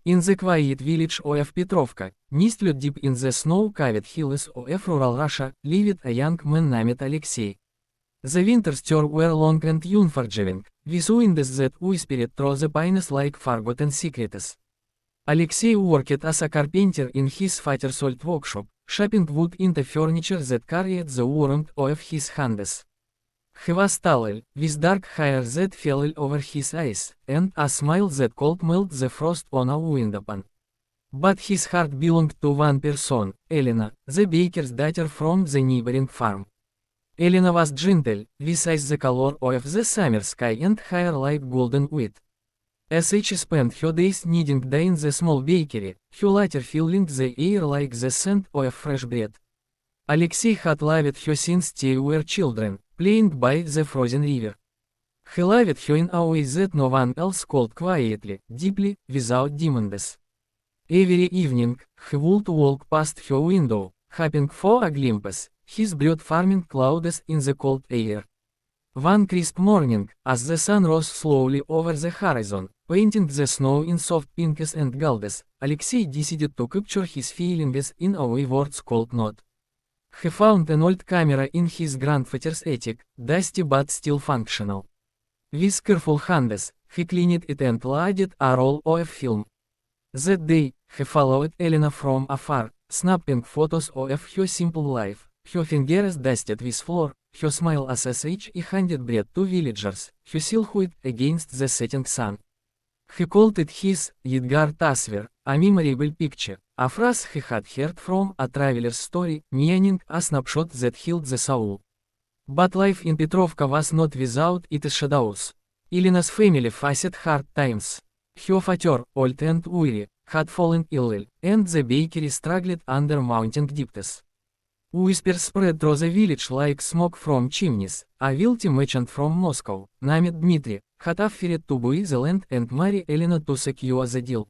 In the quiet village of Petrovka, nestled deep in the snow-covered hills of rural Russia, lived a young man named Alexei. The winters there were long and unforgiving, with winds that whispered through the pines like forgotten secrets. Alexei worked as a carpenter in his father's old workshop, shaping wood into furniture that carried the warmth of his hands. He was tall, with dark hair that fell over his eyes, and a smile that could melt the frost on a windowpane. But his heart belonged to one person, Elena, the baker's daughter from the neighboring farm. Elena was gentle, with eyes the color of the summer sky and hair like golden wheat. As she spent her days kneading dough in the small bakery, her later filling the air like the scent of fresh bread. Alexei had loved her since they were children, playing by the frozen river. He loved her in a way that no one else could, quietly, deeply, without demands. Every evening, he would walk past her window, hoping for a glimpse, his breath farming clouds in the cold air. One crisp morning, as the sun rose slowly over the horizon, painting the snow in soft pinks and golds, Alexei decided to capture his feelings in a way words could not. He found an old camera in his grandfather's attic, dusty but still functional. With careful hands, he cleaned it and loaded a roll of film. That day, he followed Elena from afar, snapping photos of her simple life, her fingers dusted with flour, her smile as she handed bread to villagers, her silhouette against the setting sun. He called it his Yedgar Tasvir, a memorable picture, a phrase he had heard from a traveler's story, meaning a snapshot that healed the soul. But life in Petrovka was not without its shadows. Elena's family faced hard times. Her father, old and weary, had fallen ill, and the bakery struggled under mounting debts. Whispers spread through the village like smoke from chimneys. A wealthy merchant from Moscow, named Dmitri, had offered to buy the land and marry Elena to secure the deal.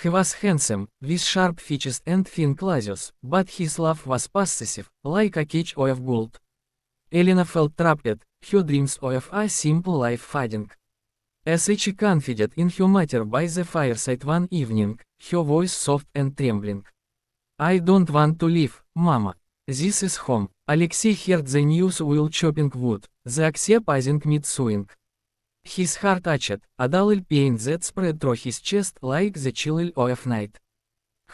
He was handsome, with sharp features and thin claws, but his love was possessive, like a cage of gold. Elena felt trapped, her dreams of a simple life fading. As she confided in her mother by the fireside one evening, her voice soft and trembling. "I don't want to leave, Mama. This is home." Alexei heard the news while chopping wood, the axe passing mid-sewing. His heart touched, a dull pain that spread through his chest like the chill of night.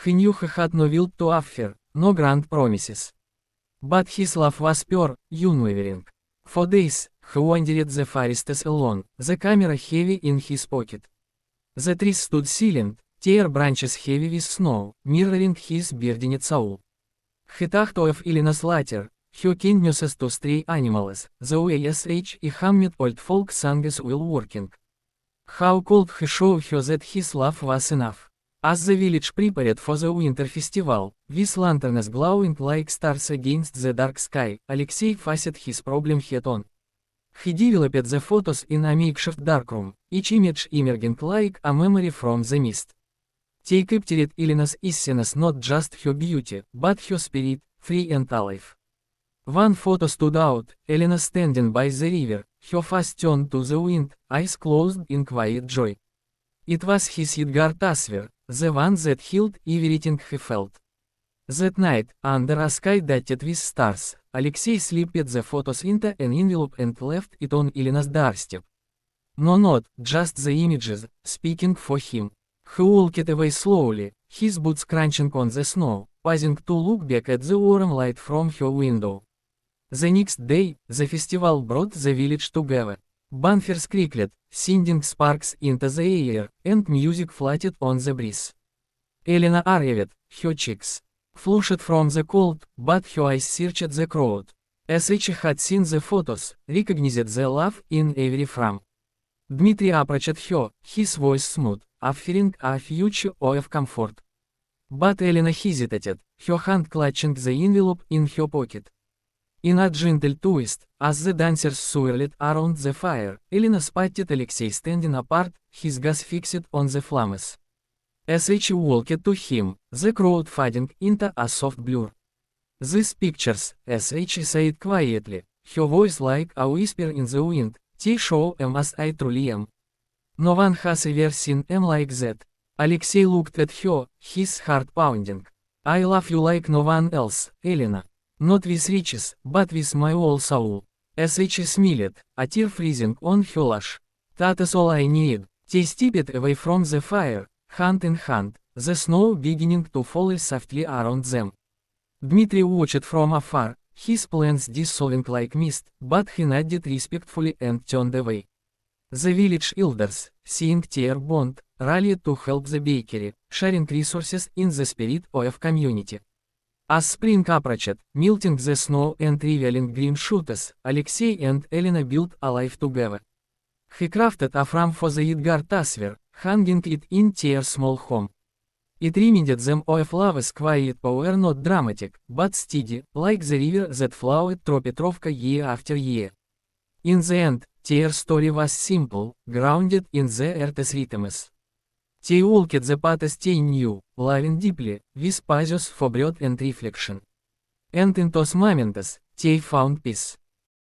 He knew he had no will to offer, no grand promises. But his love was pure, unwavering. For days, he wandered the forests alone, the camera heavy in his pocket. The trees stood silent, their branches heavy with snow, mirroring his burdened soul. He thought of Elena's laughter, her kindness to stray animals, the way she hummed old folk songs while working. How could he show her that his love was enough? As the village prepared for the winter festival, with lanterns glowing like stars against the dark sky, Alexei faced his problem head-on. He developed the photos in a makeshift darkroom, each image emerging like a memory from the mist. They captured Elena's essence, not just her beauty, but her spirit, free and alive. One photo stood out, Elena standing by the river, her face turned to the wind, eyes closed in quiet joy. It was his Yedgar Tasvir, the one that healed everything he felt. That night, under a sky dotted with stars, Alexei slipped the photos into an envelope and left it on Elena's doorstep. No note, just the images, speaking for him. He walked away slowly, his boots crunching on the snow, pausing to look back at the warm light from her window. The next day, the festival brought the village together. Bonfires crackled, sending sparks into the air, and music floated on the breeze. Elena arrived, her cheeks flushed from the cold, but her eyes searched the crowd. As she had seen the photos, recognized the love in every frame. Dmitri approached her, his voice smooth, offering a future of comfort. But Elena hesitated, her hand clutching the envelope in her pocket. In a gentle twist, as the dancers swirled around the fire, Elena spotted Alexei standing apart, his gaze fixed on the flames. As she walked to him, the crowd fading into a soft blur. "These pictures," as she said quietly, her voice like a whisper in the wind, "they show as I truly am. No one has ever seen like that." Alexei looked at her, his heart pounding. I love you like no one else, Elena. Not with riches, but with my whole soul. As H smiled, a tear freezing on her lash. That is all I need. They stepped away from the fire, hand in hand, the snow beginning to fall softly around them. Dmitri watched from afar, his plans dissolving like mist, but he nodded respectfully and turned away. The village elders, seeing their bond, rallied to help the bakery, sharing resources in the spirit of community. As spring approached, melting the snow and revealing green shoots, Alexei and Elena built a life together. He crafted a frame for the Edgar Tasver, hanging it in their small home. It reminded them of love's quiet power, not dramatic, but steady, like the river that flowed through Petrovka year after year. In the end, their story was simple, grounded in the earth's rhythms. They walked the paths they knew, loving deeply, with pauses for breath and reflection. And in those moments, they found peace.